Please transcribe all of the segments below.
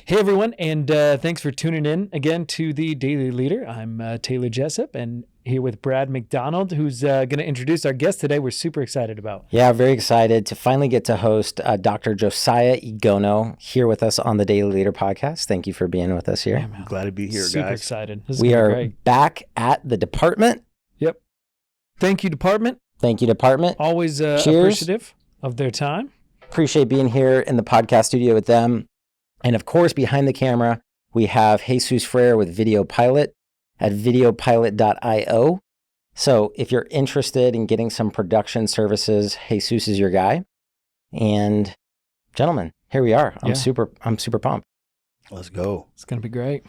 Hey, everyone, and thanks for tuning in again to the Daily Leader. I'm Taylor Jessup, and here with Brad McDonald, who's going to introduce our guest today. We're super excited about. Yeah, very excited to finally get to host Dr. Josiah Igono here with us on the Daily Leader podcast. Thank you for being with us here. Yeah, man. Glad to be here, super guys. Excited. This is We gonna be are great. back at the department. Yep. Thank you, department. Thank you, department. Always Cheers. appreciative of their time. Appreciate being here in the podcast studio with them. And of course, behind the camera, we have Jesus Frayre with Video Pilot at videopilot.io. So if you're interested in getting some production services, Jesus is your guy. And gentlemen, here we are. I'm super pumped. Let's go. It's going to be great.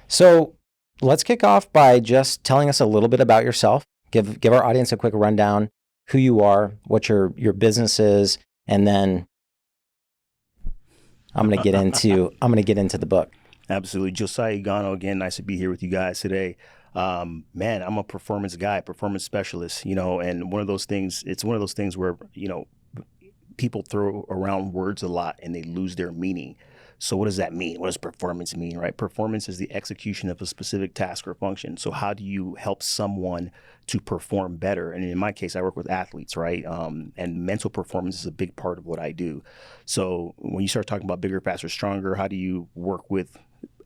So let's kick off by just telling us a little bit about yourself. Give our audience a quick rundown, who you are, what your business is, and then I'm going to get into the book. Absolutely. Josiah Igono, again, nice to be here with you guys today. Man, I'm a performance guy, performance specialist, and it's one of those things where, people throw around words a lot and they lose their meaning. So what does that mean? What does performance mean, right? Performance is the execution of a specific task or function. So how do you help someone to perform better? And in my case, I work with athletes, right? And mental performance is a big part of what I do. So when you start talking about bigger, faster, stronger, how do you work with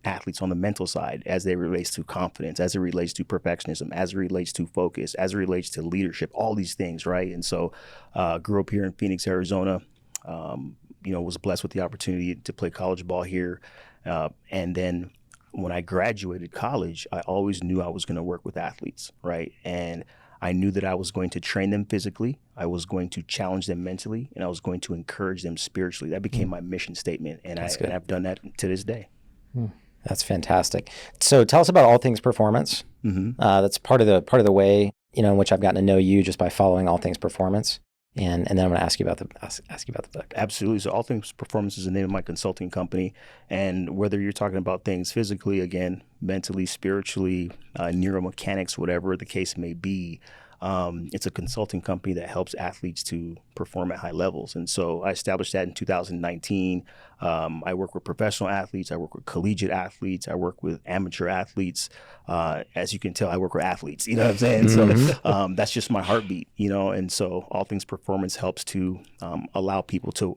athletes on the mental side as it relates to confidence, as it relates to perfectionism, as it relates to focus, as it relates to leadership, all these things, right? And so grew up here in Phoenix, Arizona. Was blessed with the opportunity to play college ball here. And then when I graduated college, I always knew I was going to work with athletes, right? And I knew that I was going to train them physically, I was going to challenge them mentally, and I was going to encourage them spiritually. That became my mission statement, and I've done that to this day. That's fantastic. So tell us about All Things Performance. Mm-hmm. That's part of the way in which I've gotten to know you just by following All Things Performance. And then I'm going to ask you about the book. Absolutely. So All Things Performance is the name of my consulting company. And whether you're talking about things physically, again, mentally, spiritually, neuromechanics, whatever the case may be, it's a consulting company that helps athletes to perform at high levels. And so I established that in 2019. I work with professional athletes. I work with collegiate athletes. I work with amateur athletes. As you can tell, I work with athletes. You know what I'm saying? Mm-hmm. So that's just my heartbeat, And so All Things Performance helps to allow people to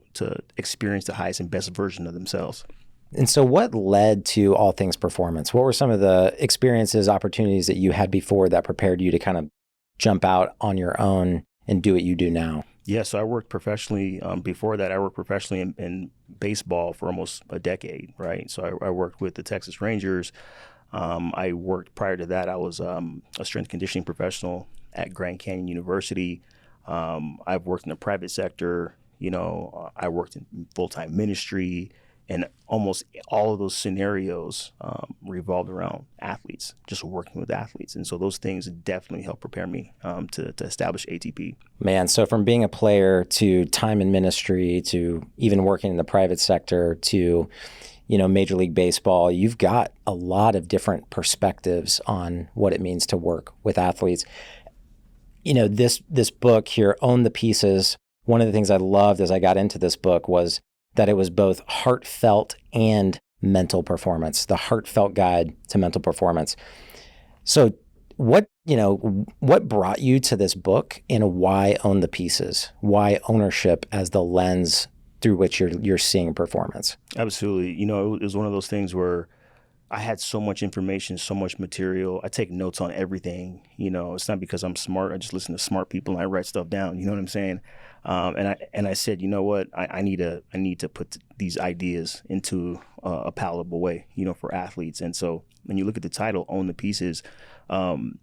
experience the highest and best version of themselves. And so what led to All Things Performance? What were some of the experiences, opportunities that you had before that prepared you to kind of jump out on your own and do what you do now? Yeah, so I worked professionally. Before that, I worked professionally in baseball for almost a decade, right? So I worked with the Texas Rangers. I worked prior to that. I was a strength conditioning professional at Grand Canyon University. I've worked in the private sector. I worked in full-time ministry. And almost all of those scenarios revolved around athletes, just working with athletes. And so those things definitely helped prepare me to establish ATP. Man, so from being a player to time in ministry to even working in the private sector to, Major League Baseball, you've got a lot of different perspectives on what it means to work with athletes. This book here, Own the Pieces, one of the things I loved as I got into this book was that it was both heartfelt and mental performance, the heartfelt guide to mental performance. So what brought you to this book and why Own the Pieces? Why ownership as the lens through which you're seeing performance? Absolutely. It was one of those things where I had so much information, so much material. I take notes on everything. It's not because I'm smart. I just listen to smart people and I write stuff down. You know what I'm saying? And I said, you know what? I need to put these ideas into a palatable way, for athletes. And so when you look at the title, Own the Pieces, I'm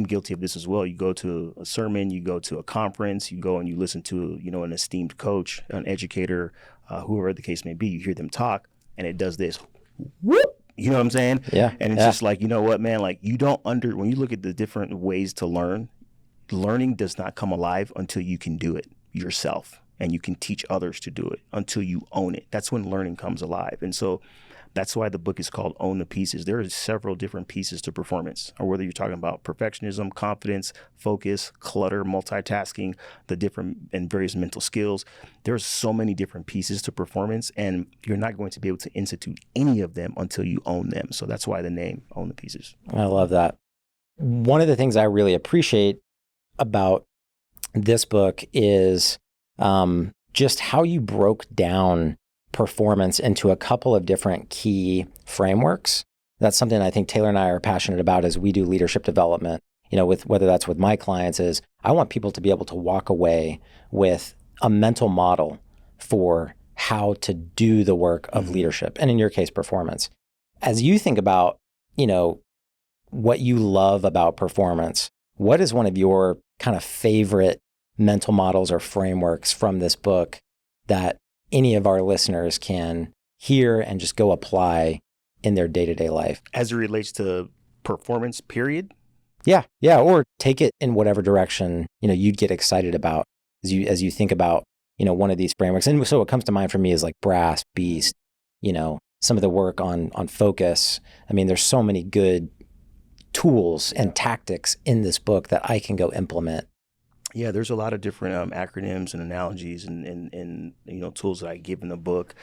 guilty of this as well. You go to a sermon, you go to a conference, you go and you listen to, an esteemed coach, an educator, whoever the case may be. You hear them talk, and it does this. Whoop. You know what I'm saying? Yeah. And it's just like, you know what, man? Like when you look at the different ways to learn, learning does not come alive until you can do it yourself and you can teach others to do it, until you own it. That's when learning comes alive. And so That's why the book is called Own the Pieces. There are several different pieces to performance, or whether you're talking about perfectionism, confidence, focus, clutter, multitasking, the different and various mental skills. There's so many different pieces to performance, and you're not going to be able to institute any of them until you own them. So that's why the name Own the Pieces. I love that. One of the things I really appreciate about this book is just how you broke down performance into a couple of different key frameworks. That's something I think Taylor and I are passionate about as we do leadership development, with whether that's with my clients, is I want people to be able to walk away with a mental model for how to do the work of leadership, and in your case, performance. As you think about, what you love about performance, what is one of your kind of favorite mental models or frameworks from this book that any of our listeners can hear and just go apply in their day-to-day life? As it relates to performance, period? Yeah. Or take it in whatever direction, you'd get excited about as you think about, one of these frameworks. And so what comes to mind for me is like BRASS, BEAST, some of the work on focus. I mean, there's so many good tools and tactics in this book that I can go implement. Yeah, there's a lot of different acronyms and analogies and tools that I give in the book.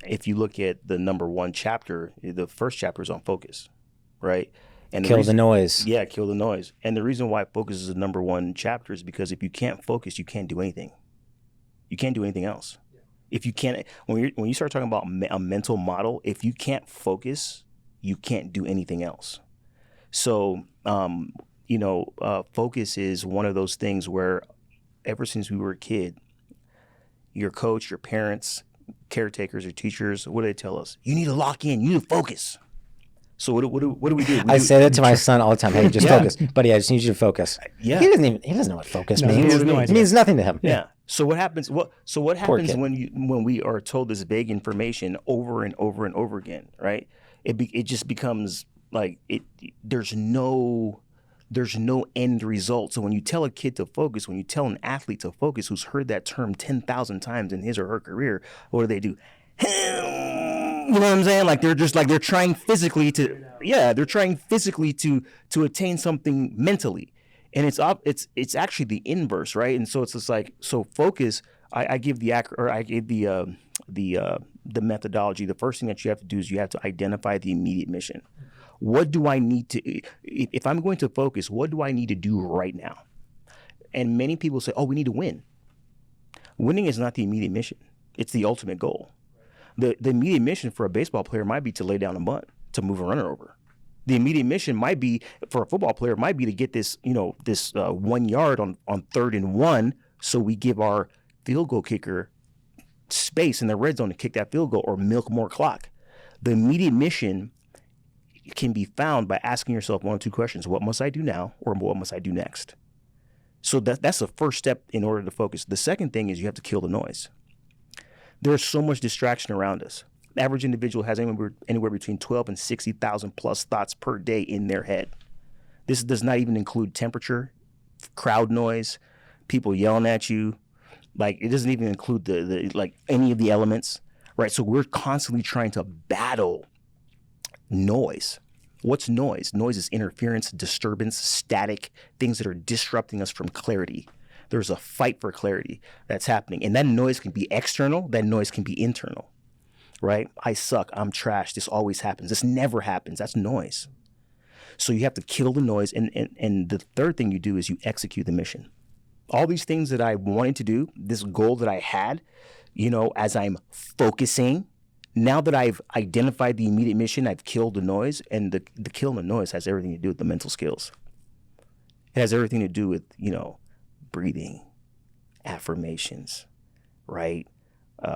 If you look at the number one chapter, the first chapter is on focus, right? And Kill the noise. Yeah, kill the noise. And the reason why focus is the number one chapter is because if you can't focus, you can't do anything. You can't do anything else. If you can't, when you start talking about a mental model, if you can't focus, you can't do anything else. So, focus is one of those things where ever since we were a kid, your coach, your parents, caretakers, your teachers, what do they tell us? You need to lock in. You need to focus. So what do we do? I say that to my son all the time. Hey, just focus. Buddy, I just need you to focus. Yeah. He doesn't know what focus means. He has no idea. It means nothing to him. Yeah. So what happens? What happens when we are told this vague information over and over and over again, right? It just becomes like there's no end result. So when you tell a kid to focus, when you tell an athlete to focus who's heard that term 10,000 times in his or her career, what do? You know what I'm saying? Like they're trying physically to attain something mentally. And it's actually the inverse, right? And so it's just like, so focus, I gave the methodology. The first thing that you have to do is you have to identify the immediate mission. What do I need to, if I'm going to focus, what do I need to do right now? And many people say, we need to win. Winning is not the immediate mission. It's the ultimate goal. The immediate mission for a baseball player might be to lay down a bunt, to move a runner over. The immediate mission might be, for a football player, might be to get this 1 yard on 3rd and 1, so we give our field goal kicker space in the red zone to kick that field goal or milk more clock. The immediate mission can be found by asking yourself one or two questions. What must I do now, or what must I do next? So that's the first step in order to focus. The second thing is you have to kill the noise. There's so much distraction around us. The average individual has anywhere between 12 and 60,000 plus thoughts per day in their head. This does not even include temperature, crowd noise, people yelling at you. Like, it doesn't even include the any of the elements, right? So we're constantly trying to battle noise. What's noise? Noise is interference, disturbance, static, things that are disrupting us from clarity. There's a fight for clarity that's happening. And that noise can be external, that noise can be internal, right? I suck, I'm trash, this always happens, this never happens. That's noise. So you have to kill the noise. And the third thing you do is you execute the mission. All these things that I wanted to do, this goal that I had, as I'm focusing, now that I've identified the immediate mission, I've killed the noise, and the killing the noise has everything to do with the mental skills. It has everything to do with, breathing, affirmations, right?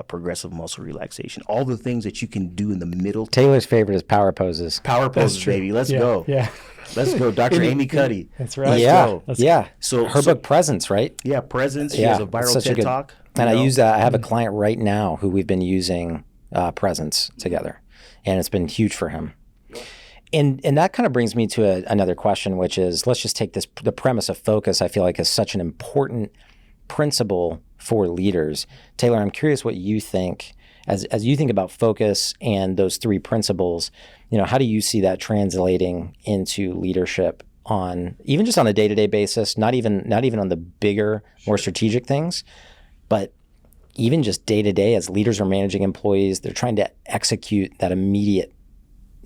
Progressive muscle relaxation, all the things that you can do in the middle. Taylor's favorite is power poses. Power poses, baby. Let's go. Yeah. Let's go. Dr. Amy Cuddy. That's right. Yeah. So her book Presence, right? Yeah, Presence. She has a viral TED Talk. And I use that. I have a client right now who we've been using Presence together, and it's been huge for him. And that kind of brings me to another question, which is, let's just take the premise of focus. I feel like is such an important principle for leaders. Taylor, I'm curious what you think As you think about focus and those three principles, how do you see that translating into leadership on even just on a day-to-day basis, not even on the bigger, more strategic things, but even just day-to-day as leaders are managing employees, they're trying to execute that immediate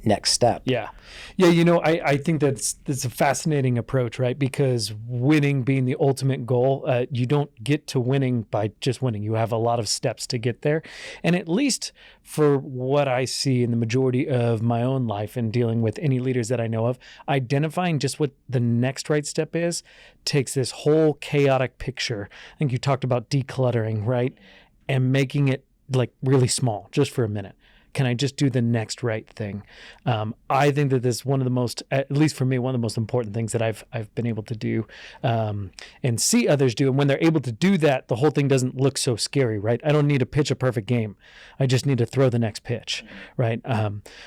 next step. Yeah. I think that's a fascinating approach, right? Because winning being the ultimate goal, you don't get to winning by just winning. You have a lot of steps to get there. And at least for what I see in the majority of my own life and dealing with any leaders that I know of, identifying just what the next right step is takes this whole chaotic picture. I think you talked about decluttering, right? And making it like really small just for a minute. Can I just do the next right thing? I think that this is one of the most, at least for me, one of the most important things that I've been able to do and see others do. And when they're able to do that, the whole thing doesn't look so scary, right? I don't need to pitch a perfect game. I just need to throw the next pitch, right?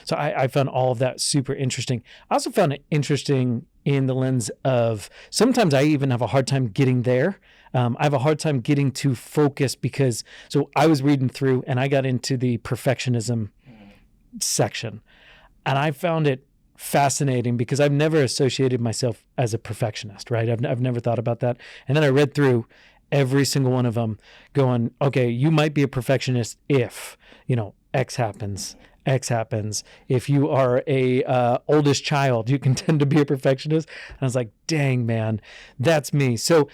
So I found all of that super interesting. I also found it interesting in the lens of sometimes I even have a hard time getting there. I have a hard time getting to focus because, so I was reading through and I got into the perfectionism section, and I found it fascinating because I've never associated myself as a perfectionist, right? I've never thought about that. And then I read through every single one of them going, okay, you might be a perfectionist if, X happens. If you are a oldest child, you can tend to be a perfectionist. And I was like, dang, man, that's me. So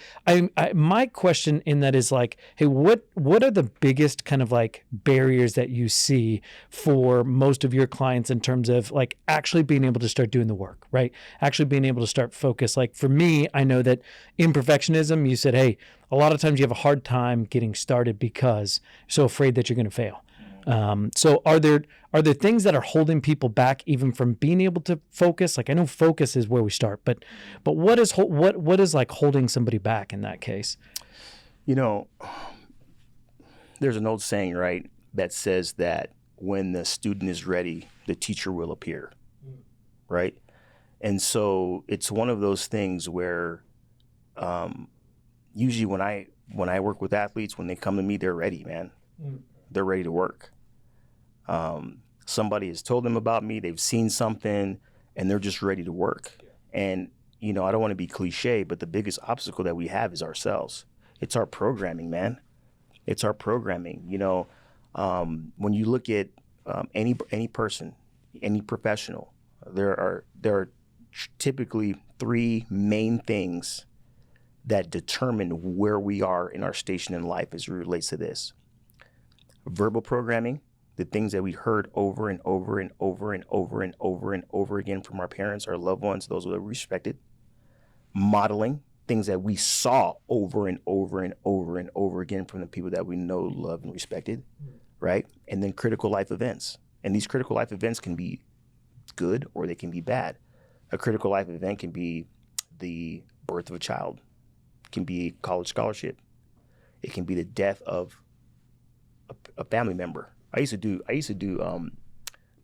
my question in that is like, hey, what are the biggest kind of like barriers that you see for most of your clients in terms of like actually being able to start doing the work, right? Actually being able to start focus. Like for me, I know that in perfectionism, you said, hey, a lot of times you have a hard time getting started because you're so afraid that you're going to fail. So are there things that are holding people back even from being able to focus? Like I know focus is where we start, but what is like holding somebody back in that case? There's an old saying, right, that says that when the student is ready, the teacher will appear, right? And so it's one of those things where usually when I work with athletes, when they come to me, they're ready, man. They're ready to work. Somebody has told them about me, they've seen something, and they're just ready to work. And, I don't want to be cliche, but the biggest obstacle that we have is ourselves. It's our programming, man. It's our programming. When you look at any person, any professional, there are typically three main things that determine where we are in our station in life as it relates to this. Verbal programming, the things that we heard over and over and over and over and over and over again from our parents, our loved ones, those that we respected. Modeling, things that we saw over and over and over and over again from the people that we know, loved, and respected, right? And then critical life events. And these critical life events can be good or they can be bad. A critical life event can be the birth of a child. It can be a college scholarship. It can be the death of a family member. I used to do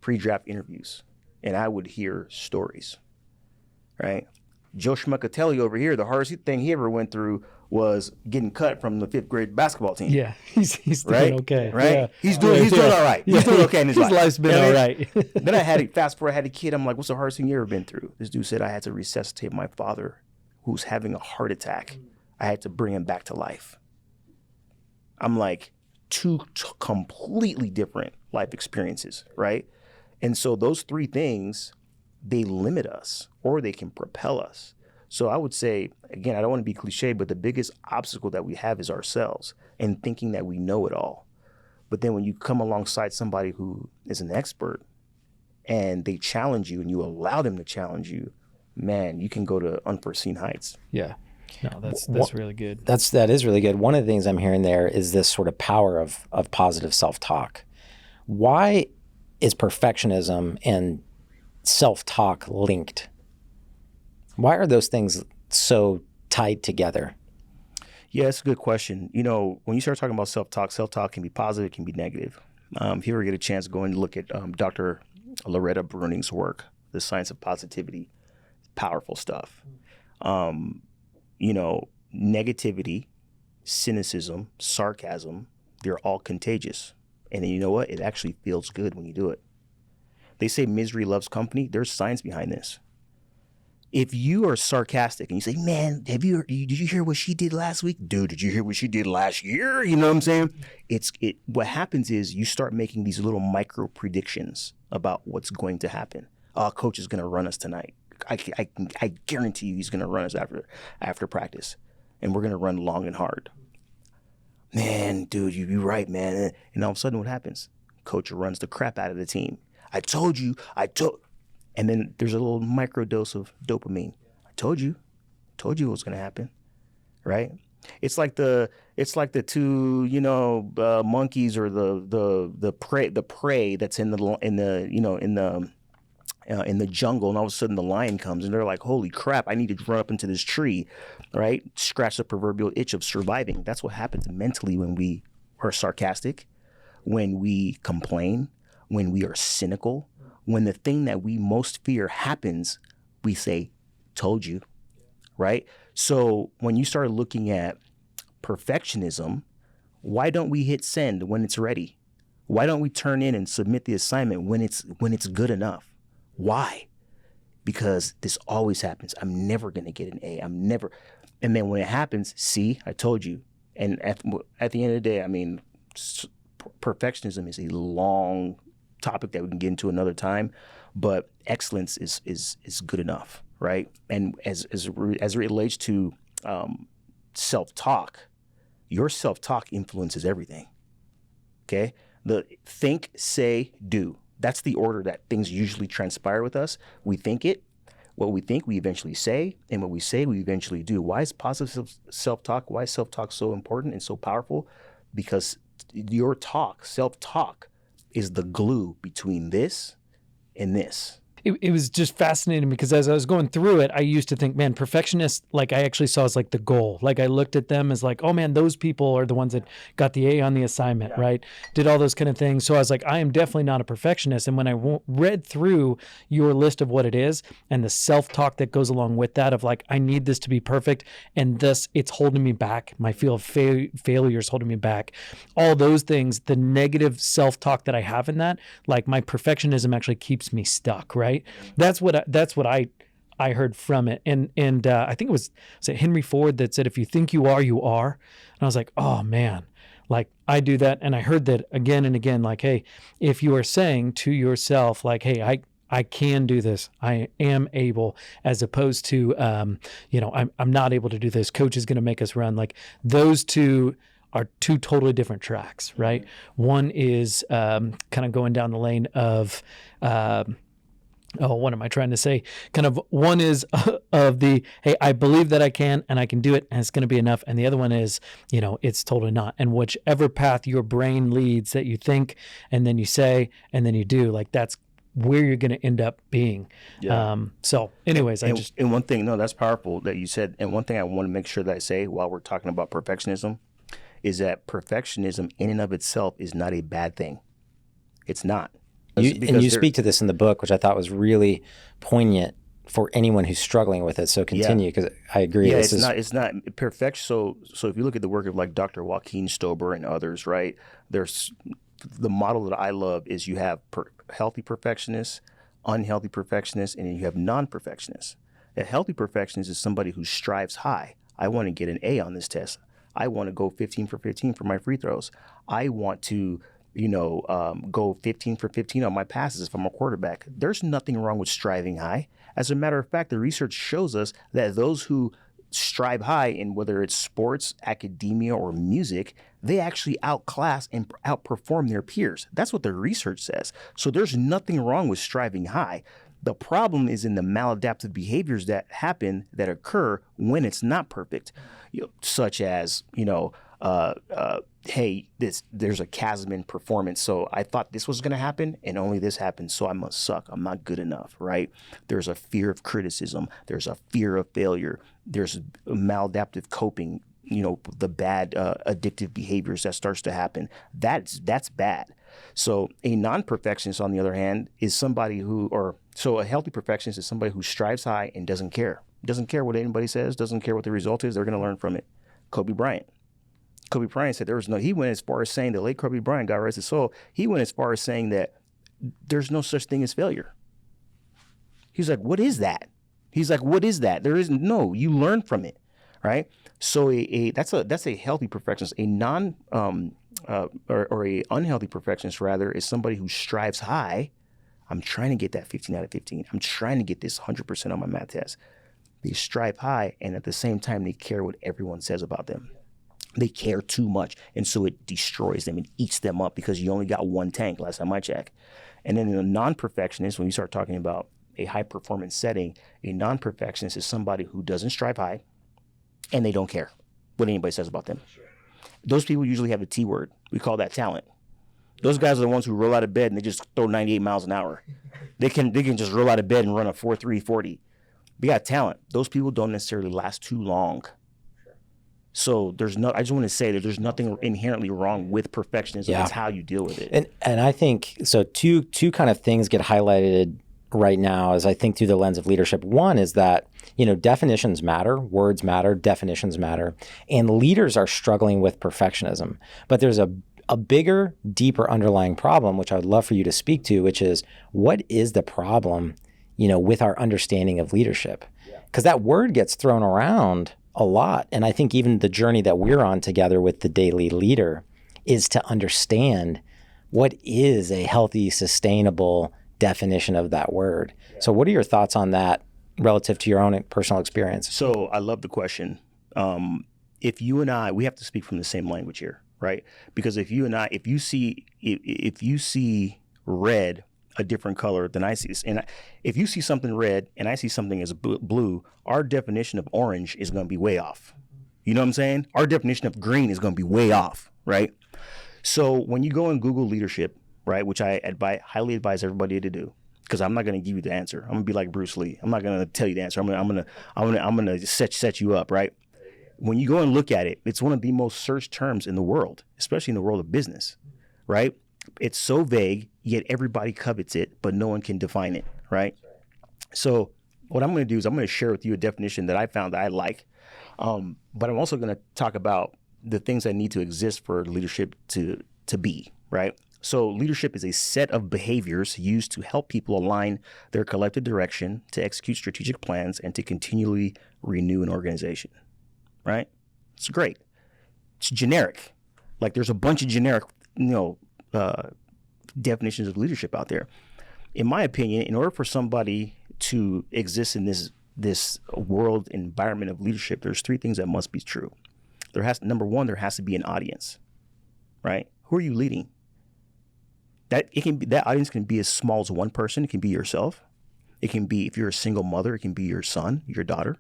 pre-draft interviews, and I would hear stories, right? Joe Schmuckatelli over here, the hardest thing he ever went through was getting cut from the 5th grade basketball team. Yeah, he's doing okay. Right? Yeah. He's doing all right. He's doing okay in his life. His life's been all right. Then I had a kid. I'm like, what's the hardest thing you ever been through? This dude said I had to resuscitate my father who's having a heart attack. I had to bring him back to life. I'm like, two completely different life experiences, right? And so those three things, they limit us or they can propel us. So I would say, again, I don't want to be cliche, but the biggest obstacle that we have is ourselves and thinking that we know it all. But then when you come alongside somebody who is an expert and they challenge you and you allow them to challenge you, man, you can go to unforeseen heights. Yeah. No, that's really good. That is really good. One of the things I'm hearing there is this sort of power of positive self-talk. Why is perfectionism and self-talk linked? Why are those things so tied together? Yeah, that's a good question. When you start talking about self-talk can be positive, it can be negative. If you ever get a chance, go and look at Dr. Loretta Bruning's work, The Science of Positivity. Powerful stuff. Negativity, cynicism, sarcasm, they're all contagious. And then you know what? It actually feels good when you do it. They say misery loves company. There's science behind this. If you are sarcastic and you say, man, did you hear what she did last week? Dude, did you hear what she did last year? You know what I'm saying? What happens is you start making these little micro predictions about what's going to happen. Coach is going to run us tonight. I guarantee you he's going to run us after practice. And we're going to run long and hard. Man, dude, you're right, man. And all of a sudden what happens? Coach runs the crap out of the team. I told you. And then there's a little micro dose of dopamine. I told you what was going to happen, right? It's like the two, monkeys or the prey that's in the jungle, and all of a sudden the lion comes and they're like, holy crap, I need to run up into this tree, right? Scratch the proverbial itch of surviving. That's what happens mentally when we are sarcastic, when we complain, when we are cynical. When the thing that we most fear happens, we say, told you, right? So when you start looking at perfectionism, why don't we hit send when it's ready? Why don't we turn in and submit the assignment when it's good enough? Why? Because this always happens. I'm never going to get an A. And then when it happens, see, I told you. And at the end of the day, I mean, perfectionism is a long topic that we can get into another time, but excellence is good enough, right? And as it relates to self-talk, your self-talk influences everything. Okay, the think, say, do. That's the order that things usually transpire with us. We think it. What we think, we eventually say, and what we say, we eventually do. Why is positive self-talk? Why is self-talk so important and so powerful? Because your talk, self-talk, is the glue between this and this. It was just fascinating because as I was going through it, I used to think, man, perfectionists, like I actually saw as like the goal. Like I looked at them as like, oh man, those people are the ones that got the A on the assignment, right? Did all those kind of things. So I was like, I am definitely not a perfectionist. And when I read through your list of what it is and the self-talk that goes along with that of like, I need this to be perfect and thus it's holding me back. My feel of failure is holding me back. All those things, the negative self-talk that I have in that, like my perfectionism actually keeps me stuck, right? That's what I heard from it, and I think was it Henry Ford that said, "If you think you are, you are." And I was like, "Oh man, like I do that," and I heard that again and again. Like, hey, if you are saying to yourself, like, "Hey, I can do this. I am able," as opposed to, I'm not able to do this. Coach is going to make us run. Like those two are two totally different tracks, right? One is kind of going down the lane of. What am I trying to say? Kind of one is of the, hey, I believe that I can and I can do it and it's going to be enough. And the other one is, it's totally not. And whichever path your brain leads that you think and then you say and then you do, like that's where you're going to end up being. Yeah. So anyways, and one thing, no, that's powerful that you said. And one thing I want to make sure that I say while we're talking about perfectionism is that perfectionism in and of itself is not a bad thing. It's not. You speak to this in the book, which I thought was really poignant for anyone who's struggling with it. So continue, because I agree. Yeah, it's not perfection. So if you look at the work of like Dr. Joaquin Stober and others, right? There's the model that I love is you have healthy perfectionists, unhealthy perfectionists, and then you have non-perfectionists. A healthy perfectionist is somebody who strives high. I want to get an A on this test. I want to go 15 for 15 for my free throws. I want to go 15 for 15 on my passes if I'm a quarterback. There's nothing wrong with striving high. As a matter of fact, the research shows us that those who strive high in whether it's sports, academia, or music, they actually outclass and outperform their peers. That's what the research says. So there's nothing wrong with striving high. The problem is in the maladaptive behaviors that happen, that occur when it's not perfect, such as, hey, there's a chasm in performance. So I thought this was going to happen and only this happened. So I must suck. I'm not good enough, right? There's a fear of criticism. There's a fear of failure. There's maladaptive coping, the bad addictive behaviors that starts to happen. That's bad. So a non-perfectionist, on the other hand, is somebody so a healthy perfectionist is somebody who strives high and doesn't care. Doesn't care what anybody says, doesn't care what the result is. They're going to learn from it. Kobe Bryant. Kobe Bryant said he went as far as saying, the late Kobe Bryant, God rest his soul, he went as far as saying that there's no such thing as failure. He's like, what is that? He's like, what is that? There is no, you learn from it, right? So that's a healthy perfectionist. A or a unhealthy perfectionist rather is somebody who strives high. I'm trying to get that 15 out of 15. I'm trying to get this 100% on my math test. They strive high, and at the same time, they care what everyone says about them. They care too much, and so it destroys them and eats them up because you only got one tank, last time I checked. And then a non-perfectionist, when you start talking about a high-performance setting, a non-perfectionist is somebody who doesn't strive high, and they don't care what anybody says about them. Those people usually have a T word. We call that talent. Those guys are the ones who roll out of bed and they just throw 98 miles an hour. They can just roll out of bed and run a 4.3 40. They got talent. Those people don't necessarily last too long. So I just want to say that there's nothing inherently wrong with perfectionism. Yeah. It's how you deal with it. And I think so. Two kind of things get highlighted right now as I think through the lens of leadership. One is that, definitions matter, words matter, definitions matter, and leaders are struggling with perfectionism. But there's a bigger, deeper underlying problem, which I would love for you to speak to, which is what is the problem, with our understanding of leadership? Because that word gets thrown around a lot. And I think even the journey that we're on together with the Daily Leader is to understand what is a healthy, sustainable definition of that word. So what are your thoughts on that relative to your own personal experience? So I love the question. If you and I, we have to speak from the same language here, right? Because if you see red a different color than I see, and if you see something red and I see something as blue, our definition of orange is going to be way off. You know what I'm saying? Our definition of green is going to be way off, right? So when you go and Google leadership, right, which I highly advise everybody to do, because I'm not going to give you the answer. I'm going to be like Bruce Lee. I'm not going to tell you the answer. I'm going to set you up, right? When you go and look at it, it's one of the most searched terms in the world, especially in the world of business, right? It's so vague, yet everybody covets it, but no one can define it, right? So what I'm going to do is I'm going to share with you a definition that I found that I like, but I'm also going to talk about the things that need to exist for leadership to be, right? So leadership is a set of behaviors used to help people align their collective direction, to execute strategic plans, and to continually renew an organization, right? It's great. It's generic. Like there's a bunch of generic, definitions of leadership out there. In my opinion, in order for somebody to exist in this world environment of leadership, there's three things that must be true. Number one, there has to be an audience, right? Who are you leading? That audience can be as small as one person. It can be yourself. It can be, if you're a single mother, it can be your son, your daughter,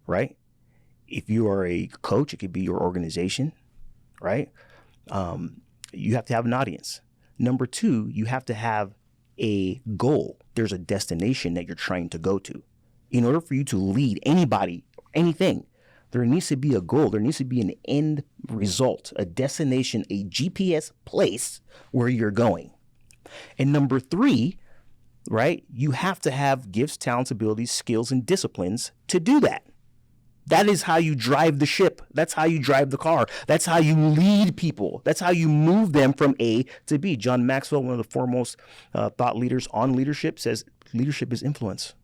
right? If you are a coach, it could be your organization, right? You have to have an audience. Number two, you have to have a goal. There's a destination that you're trying to go to. In order for you to lead anybody, anything, there needs to be a goal. There needs to be an end result, a destination, a GPS place where you're going. And number three, right, you have to have gifts, talents, abilities, skills, and disciplines to do that. That is how you drive the ship. That's how you drive the car. That's how you lead people. That's how you move them from A to B. John Maxwell, one of the foremost thought leaders on leadership, says leadership is influence.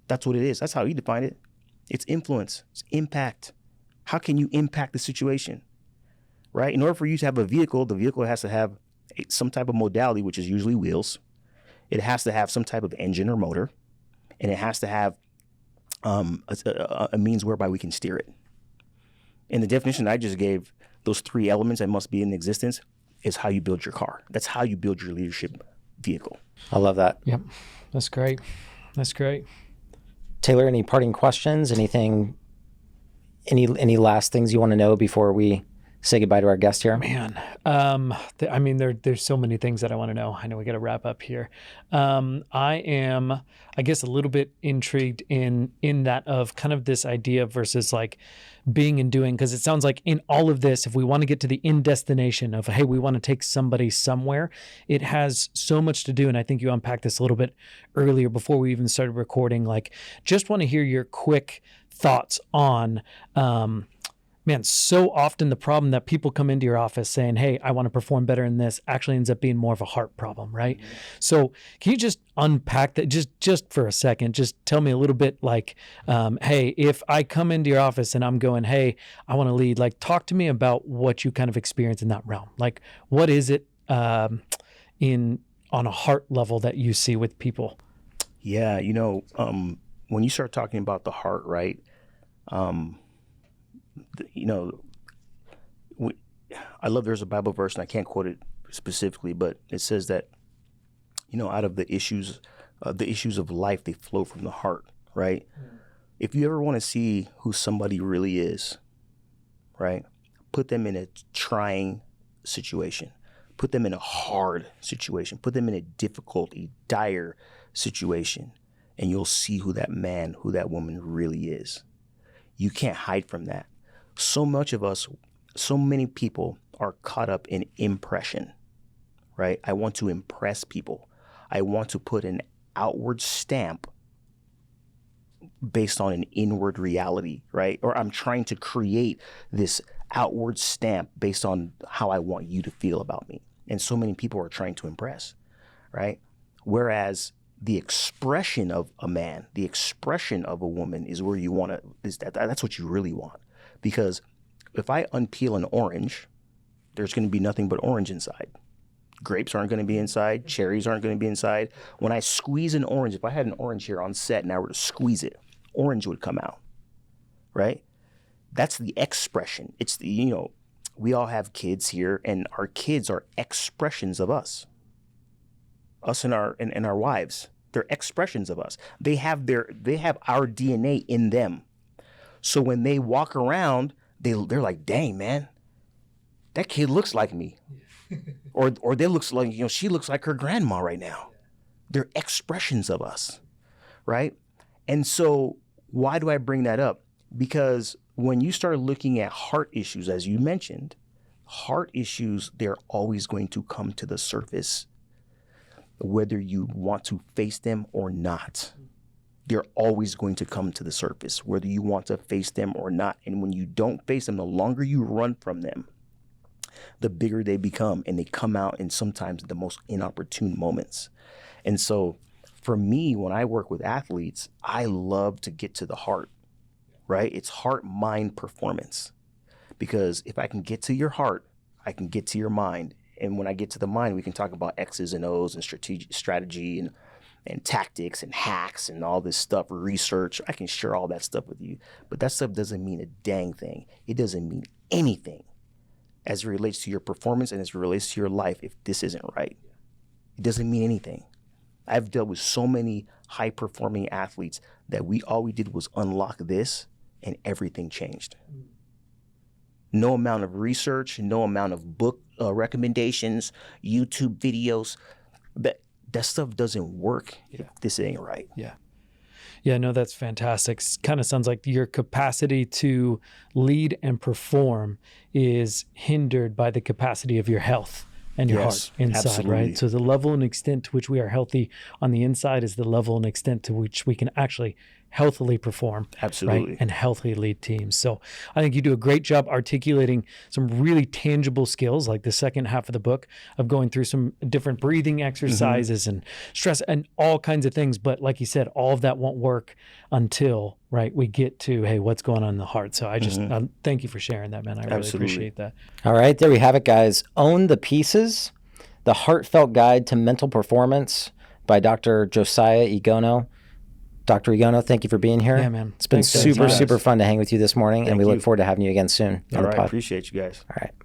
That's what it is. That's how he defined it. It's influence. It's impact. How can you impact the situation, right? In order for you to have a vehicle, the vehicle has to have some type of modality, which is usually wheels. It has to have some type of engine or motor, and it has to have a means whereby we can steer it. And the definition I just gave, those three elements that must be in existence, is how you build your car. That's how you build your leadership vehicle. I love that. Yep. That's great. That's great. Taylor, any parting questions? Anything? Any last things you want to know before we say goodbye to our guest here? Man, there's so many things that I want to know. I know we got to wrap up here. I am, I guess, a little bit intrigued in that of kind of this idea versus like being and doing, because it sounds like in all of this, if we want to get to the end destination of, hey, we want to take somebody somewhere, it has so much to do. And I think you unpacked this a little bit earlier before we even started recording. Like, just want to hear your quick thoughts on Man, so often the problem that people come into your office saying, hey, I want to perform better in this, actually ends up being more of a heart problem, right? Mm-hmm. So can you just unpack that just for a second? Just tell me a little bit like, hey, if I come into your office and I'm going, hey, I want to lead, like talk to me about what you kind of experience in that realm. Like what is it on a heart level that you see with people? Yeah, when you start talking about the heart, right? I love there's a Bible verse, and I can't quote it specifically, but it says that, out of the issues of life, they flow from the heart, right? Mm. If you ever want to see who somebody really is, right, put them in a trying situation, put them in a hard situation, put them in a difficult, a dire situation, and you'll see who that man, who that woman really is. You can't hide from that. So much of us, so many people are caught up in impression, right? I want to impress people. I want to put an outward stamp based on an inward reality, right? Or I'm trying to create this outward stamp based on how I want you to feel about me. And so many people are trying to impress, right? Whereas the expression of a man, the expression of a woman is where you want to, that's what you really want. Because if I unpeel an orange, there's going to be nothing but orange inside. Grapes aren't going to be inside. Cherries aren't going to be inside. When I squeeze an orange, if I had an orange here on set and I were to squeeze it, orange would come out, right? That's the expression. It's the, we all have kids here, and our kids are expressions of us. Us and our wives, they're expressions of us. They have our DNA in them. So when they walk around, they're like, dang, man, that kid looks like me. or they looks like, she looks like her grandma right now. They're expressions of us, right? And so why do I bring that up? Because when you start looking at heart issues, as you mentioned, heart issues, they're always going to come to the surface, whether you want to face them or not. They're always going to come to the surface, whether you want to face them or not. And when you don't face them, the longer you run from them, the bigger they become, and they come out in sometimes the most inopportune moments. And so for me, when I work with athletes, I love to get to the heart, right? It's heart, mind, performance. Because if I can get to your heart, I can get to your mind. And when I get to the mind, we can talk about X's and O's and strategy and tactics and hacks and all this stuff, research. I can share all that stuff with you. But that stuff doesn't mean a dang thing. It doesn't mean anything as it relates to your performance and as it relates to your life if this isn't right. It doesn't mean anything. I've dealt with so many high-performing athletes that all we did was unlock this, and everything changed. No amount of research, no amount of book recommendations, YouTube videos, that stuff doesn't work if this ain't right. Yeah. Yeah, no, that's fantastic. It kind of sounds like your capacity to lead and perform is hindered by the capacity of your health and your heart inside, absolutely. Right? So the level and extent to which we are healthy on the inside is the level and extent to which we can actually healthily perform, absolutely, right? And healthily lead teams. So I think you do a great job articulating some really tangible skills, like the second half of the book of going through some different breathing exercises and stress and all kinds of things. But like you said, all of that won't work until, right, we get to, hey, what's going on in the heart. So I just thank you for sharing that, man. I really appreciate that. All right, there we have it, guys. Own the Pieces, The Heartfelt Guide to Mental Performance by Dr. Josiah Igono. Dr. Igono, thank you for being here. Yeah, man. It's been super fun to hang with you this morning, and we look forward to having you again soon. All right, appreciate you guys. All right.